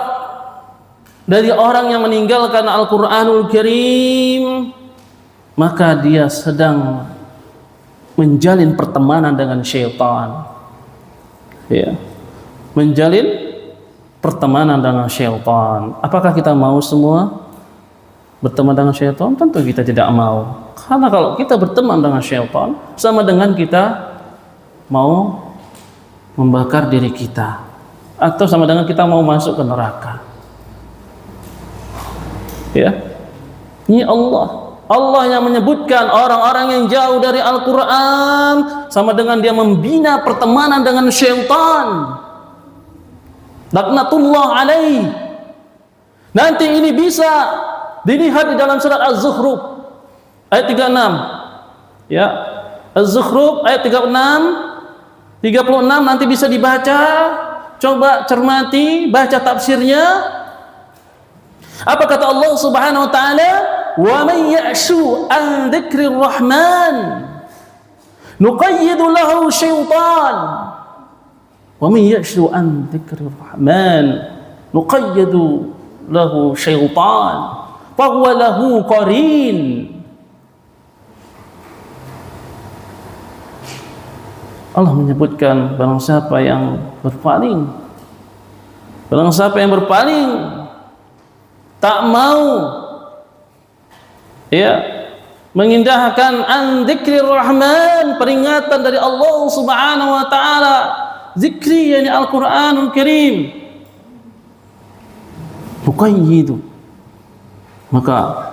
dari orang yang meninggalkan Al-Qur'anul Karim, maka dia sedang menjalin pertemanan dengan syaitan. Ya. Menjalin pertemanan dengan syaitan. Apakah kita mau semua berteman dengan syaitan? Tentu kita tidak mau. Karena kalau kita berteman dengan syaitan, sama dengan kita mau membakar diri kita, atau sama dengan kita mau masuk ke neraka. Ya, ini Allah yang menyebutkan orang-orang yang jauh dari Al-Quran sama dengan dia membina pertemanan dengan syaitan. Laknatullah alaih. Nanti ini bisa dilihat di dalam surat Az-Zukhruf ayat 36. Ya, Az-Zukhruf ayat 36 nanti bisa dibaca. Coba cermati, baca tafsirnya. Apa kata Allah Subhanahu wa taala? Wa man ya'shu an dzikrir rahman nuqayyid lahu syaitan. Wa man ya'shu an dzikrir rahman nuqayyid lahu syaitan fa huwa lahu qarin. Allah menyebutkan barang siapa yang berpaling, tak mau ya mengindahkan an dzikrir rahman, peringatan dari Allah Subhanahu wa taala, zikri yakni Al-Qur'anul Karim, muqayyidu, maka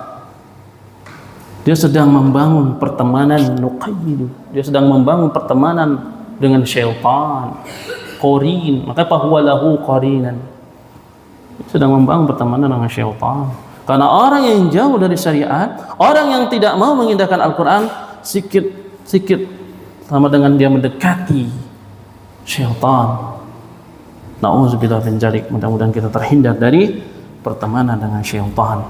dia sedang membangun pertemanan, nuqayyidu, dia sedang membangun pertemanan dengan syaitan, qarin, maka fahuwa lahu qarinan, sedang membangun pertemanan dengan syaitan. Karena orang yang jauh dari syariat, orang yang tidak mau mengindahkan Al-Quran, sikit sama dengan dia mendekati syaitan. Na'udzubillah min dzalik. Mudah-mudahan kita terhindar dari pertemanan dengan syaitan.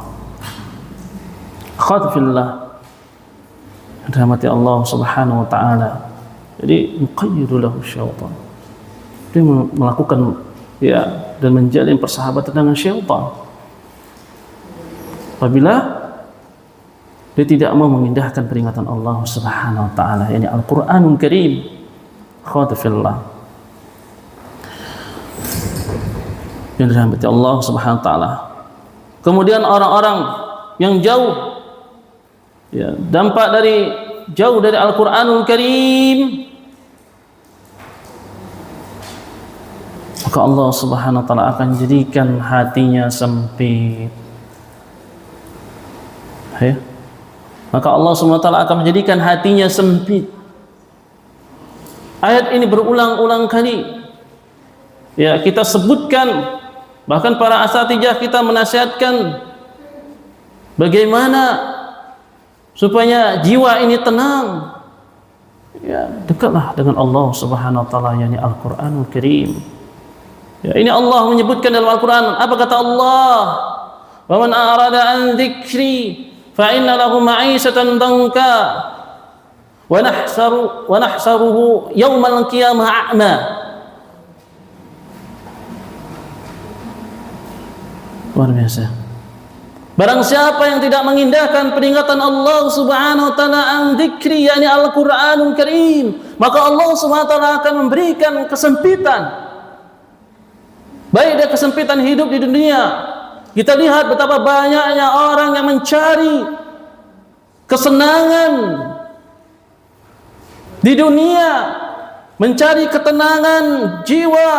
Khadfillah, rahmati Allah Subhanahu wa taala. Jadi muqayyidu lahu syaitan. Dia melakukan ya dan menjalin persahabatan dengan syaitan. Apabila dia tidak mau mengindahkan peringatan Allah Subhanahu wa taala, yakni Al-Qur'anul Karim. Khadfillah. Yang dirahmati Allah Subhanahu wa taala. Kemudian orang-orang yang jauh ya, dampak dari jauh dari Al-Qur'anul Karim, maka Allah Subhanahu wa taala akan jadikan hatinya sempit. Ya. Maka Allah Subhanahu wa taala akan menjadikan hatinya sempit. Ayat ini berulang-ulang kali Ya, kita sebutkan, bahkan para asatijah kita menasihatkan bagaimana supaya jiwa ini tenang. Ya, dekatlah dengan Allah Subhanahu wa taala, yakni Al-Qur'anul Karim. Ya, ini Allah menyebutkan dalam Al-Qur'an, apa kata Allah? "Wa man a'rada an dzikri fa inna lahu ma'isatan danka wa nahsaruhu yaumal qiyamah a'ma." Luar biasa. Barang siapa yang tidak mengindahkan peringatan Allah Subhanahu wa taala an dzikri, yakni Al-Qur'anul Karim, maka Allah Subhanahu wa taala akan memberikan kesempitan. Baik dia kesempitan hidup di dunia. Kita lihat betapa banyaknya orang yang mencari kesenangan di dunia, mencari ketenangan jiwa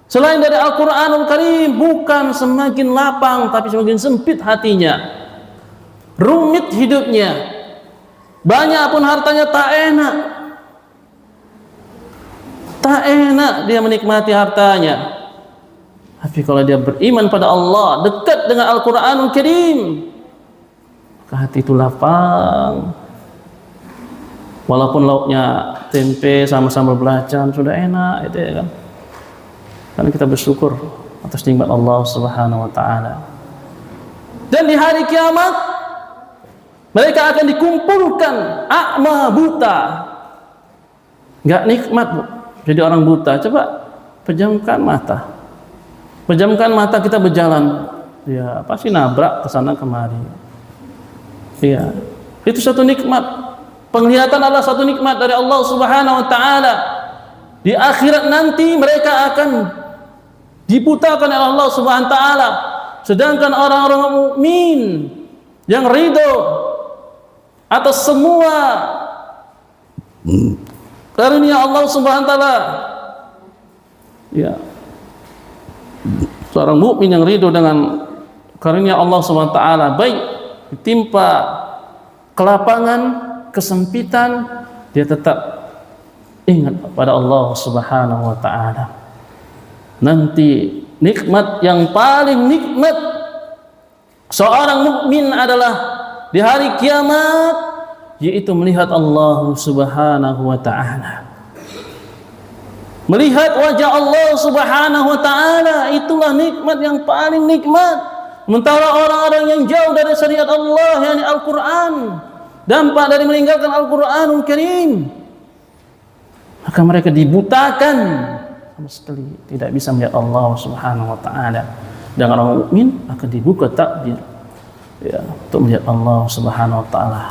selain dari Al-Quranul Karim, bukan semakin lapang tapi semakin sempit hatinya, rumit hidupnya, banyak pun hartanya tak enak dia menikmati hartanya. Tapi kalau dia beriman pada Allah, dekat dengan Al-Quranul Karim, maka hati itu lapang. Walaupun lauknya tempe sama sambal belacan sudah enak, itu ya kan. Karena kita bersyukur atas nikmat Allah Subhanahu wa taala. Dan di hari kiamat mereka akan dikumpulkan a'ma, buta. Enggak nikmat, Bu. Jadi orang buta, coba pejamkan mata. Pejamkan mata, kita berjalan. Ya, pasti nabrak ke sana kemari. Iya. Itu satu nikmat. Penglihatan adalah satu nikmat dari Allah Subhanahu wa taala. Di akhirat nanti mereka akan dibutakan oleh Allah Subhanahu wa taala. Sedangkan orang-orang mukmin yang ridho atas semua karunia Allah Subhanahu wa taala, ya, seorang mukmin yang ridho dengan karunia Allah Subhanahu wa taala, baik ditimpa kelapangan, kesempitan, dia tetap ingat pada Allah Subhanahu wa taala. Nanti nikmat yang paling nikmat seorang mukmin adalah di hari kiamat, yaitu melihat Allah Subhanahu wa taala. Melihat wajah Allah Subhanahu wa taala, itulah nikmat yang paling nikmat. Sementara orang-orang yang jauh dari syariat Allah, yakni Al-Qur'an, dampak dari meninggalkan Al-Qur'anul Karim, maka mereka dibutakan, sama sekali tidak bisa melihat Allah Subhanahu wa taala. Dan orang mukmin akan dibuka takdir, ya, untuk melihat Allah Subhanahu wa taala.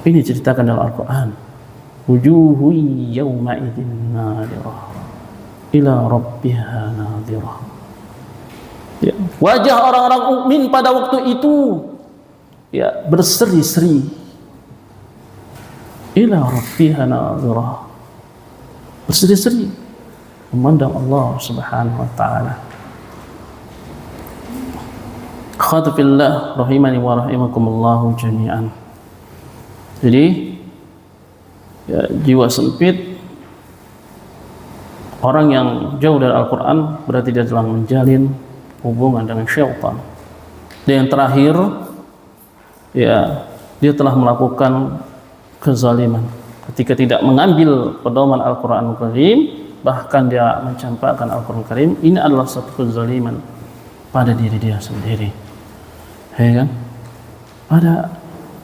Ini diceritakan dalam Al-Qur'an. Wujuhu yawma idzin nadirah ila rabbiha nadirah. Ya, wajah orang-orang mukmin pada waktu itu, ya, berseri-seri. Ila rabbiha nadirah, berseri-seri memandang Allah Subhanahu wa taala. Khadfillah rahimani wa rahimakumullah jami'an. Jadi, ya, jiwa sempit, orang yang jauh dari Al-Quran, berarti dia telah menjalin hubungan dengan syaitan. Dan yang terakhir, ya, dia telah melakukan kezaliman ketika tidak mengambil pedoman Al-Quranul Karim, bahkan dia mencampakkan Al-Quranul Karim. Ini adalah satu kezaliman pada diri dia sendiri, ya kan? Pada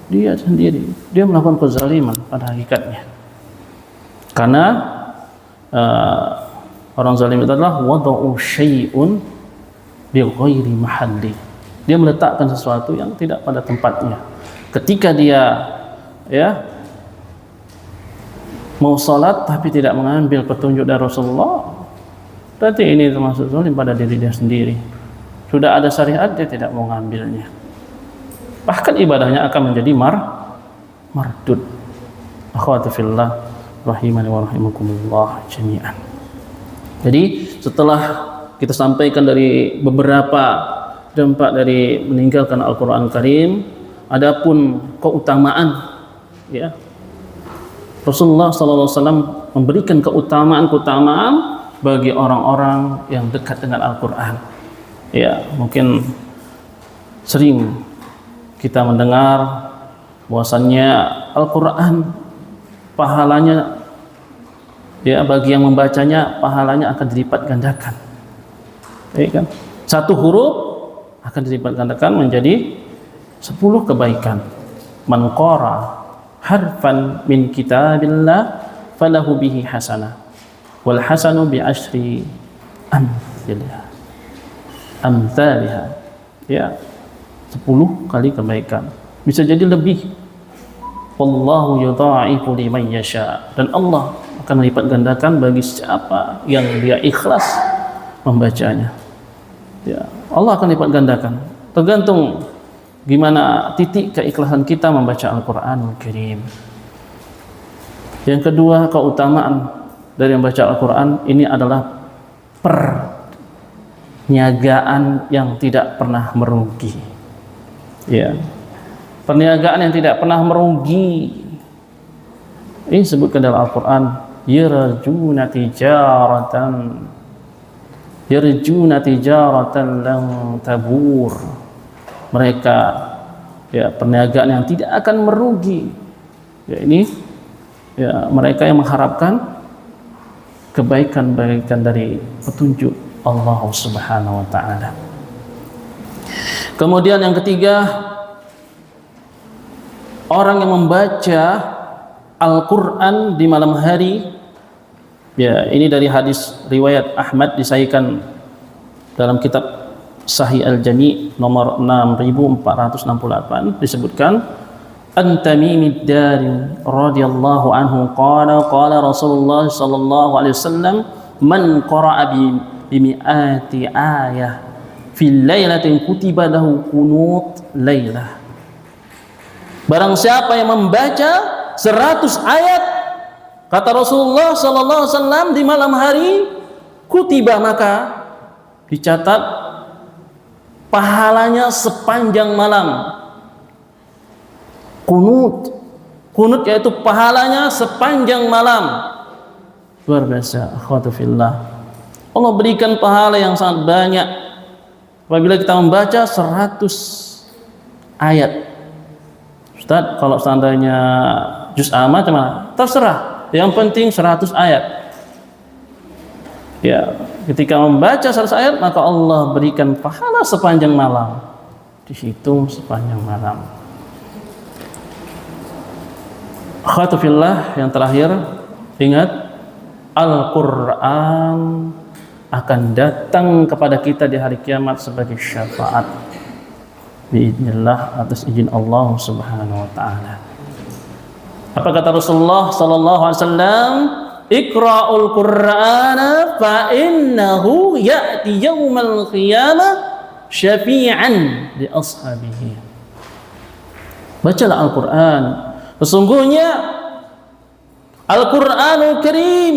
dia sendiri, dia melakukan kezaliman pada hakikatnya. Karena orang zalim itu adalah wada'u syai'un bi ghairi mahalli. Dia meletakkan sesuatu yang tidak pada tempatnya. Ketika dia, ya, mau salat tapi tidak mengambil petunjuk dari Rasulullah, berarti ini termasuk zalim pada diri dia sendiri. Sudah ada syariat, dia tidak mau mengambilnya. Bahkan ibadahnya akan menjadi mardud. Akhwati fillah rahimani wa rahimakumullah jami'an. Jadi setelah kita sampaikan dari beberapa dampak dari meninggalkan Al-Quran Karim, adapun keutamaan, ya, Rasulullah SAW memberikan keutamaan-keutamaan bagi orang-orang yang dekat dengan Al-Quran. Ya, mungkin sering kita mendengar bahwasannya Al-Quran pahalanya, ya, bagi yang membacanya pahalanya akan dilipat gandakan. Ya, kan? Satu huruf akan dilipat gandakan menjadi 10 kebaikan. Man qara harfan min kitabillah falahu bihi hasanah wal hasanu bi asyri amthaliha. Ya, 10 kali kebaikan, bisa jadi lebih. Wallahu yudha'ifu liman yasha, dan Allah akan melipat gandakan bagi siapa yang dia ikhlas membacanya. Ya, Allah akan lipat gandakan, tergantung gimana titik keikhlasan kita membaca Al-Quranul Karim. Yang kedua, keutamaan dari membaca Al-Quran ini adalah perniagaan yang tidak pernah merugi. Ya, perniagaan yang tidak pernah merugi. Ini disebutkan dalam Al-Quran, yarjuna tijaratan lan tabur. Mereka, ya, perniagaan yang tidak akan merugi. Ya, ini, ya, mereka yang mengharapkan kebaikan-kebaikan dari petunjuk Allah Subhanahu wa taala. Kemudian yang ketiga, orang yang membaca Al-Quran di malam hari, ya, ini dari hadis riwayat Ahmad disahihkan dalam kitab Sahih Al-Jami' nomor 6468, disebutkan An Tamimid Dari radhiyallahu anhu qala Rasulullah sallallahu alaihi wasallam man qara'a bi mi'ati ayah fil lailatin kutiba lahu qunut lailah. Barang siapa yang membaca 100 ayat, kata Rasulullah sallallahu alaihi wasallam, di malam hari, kutiba, maka dicatat pahalanya sepanjang malam. Kunut yaitu pahalanya sepanjang malam. Luar biasa, akhwatu fillah. Allah berikan pahala yang sangat banyak apabila kita membaca 100 ayat. Ustaz, kalau seandainya juz amma cuma terserah, yang penting 100 ayat. Ya, ketika membaca 100 ayat, maka Allah berikan pahala sepanjang malam. Dihitung sepanjang malam. Akhwatu fillah, yang terakhir, ingat, Al-Quran akan datang kepada kita di hari kiamat sebagai syafaat. Biidznillah, atas izin Allah Subhanahu wa taala. Apa kata Rasulullah sallallahu alaihi wasallam? Iqra'ul Qur'ana fa innahu ya'ti yaumal qiyamah syafi'an li ashabihi. Bacalah Al-Quran. Sesungguhnya Al-Quranul Karim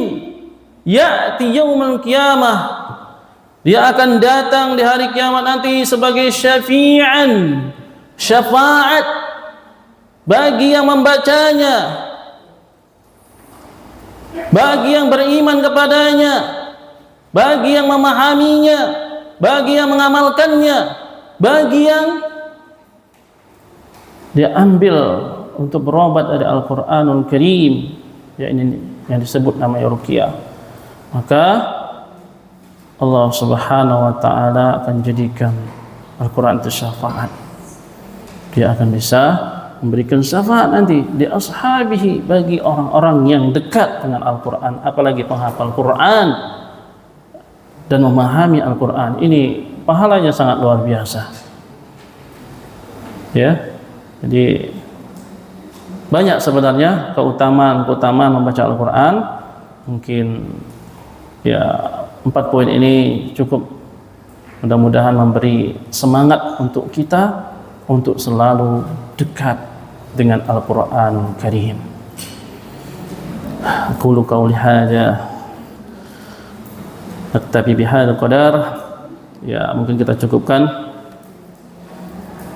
ya'ti yaumal qiyamah, dia akan datang di hari kiamat nanti sebagai syafi'an, syafaat bagi yang membacanya, bagi yang beriman kepadanya, bagi yang memahaminya, bagi yang mengamalkannya, bagi yang dia ambil untuk berobat dari Al-Quranul Karim, ya, ini yang disebut namanya ruqyah. Maka Allah Subhanahu wa taala akan jadikan Al-Quran itu syafaat. Dia akan bisa memberikan syafaat nanti di ashabihi, bagi orang-orang yang dekat dengan Al-Quran, apalagi penghafal Quran dan memahami Al-Quran. Ini pahalanya sangat luar biasa. Ya, jadi banyak sebenarnya keutamaan membaca Al-Quran. Mungkin ya 4 poin ini cukup, mudah-mudahan memberi semangat untuk kita untuk selalu dekat dengan Al-Quranul Karim. Aqulu qawli hadza, naktafi bihadzal qadar. Ya, mungkin kita cukupkan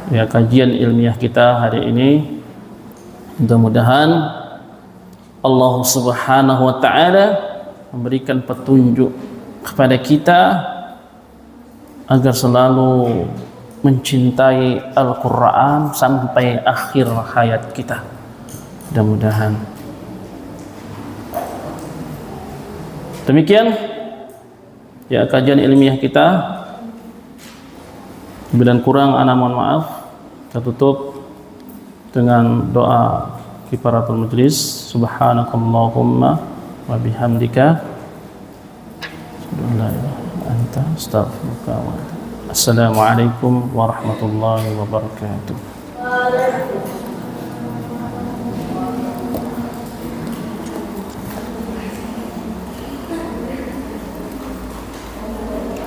ya kajian ilmiah kita hari ini. Mudah-mudahan Allah Subhanahu wa taala memberikan petunjuk kepada kita agar selalu mencintai Al-Quran sampai akhir hayat kita. Mudah-mudahan. Demikian ya kajian ilmiah kita. Bila kurang ana mohon maaf. Kita tutup dengan doa kifaratul majlis. Subhanakallahumma wa bihamdika la ilaha illa anta astaghfiruka wa atubu. Assalamualaikum warahmatullahi wabarakatuh.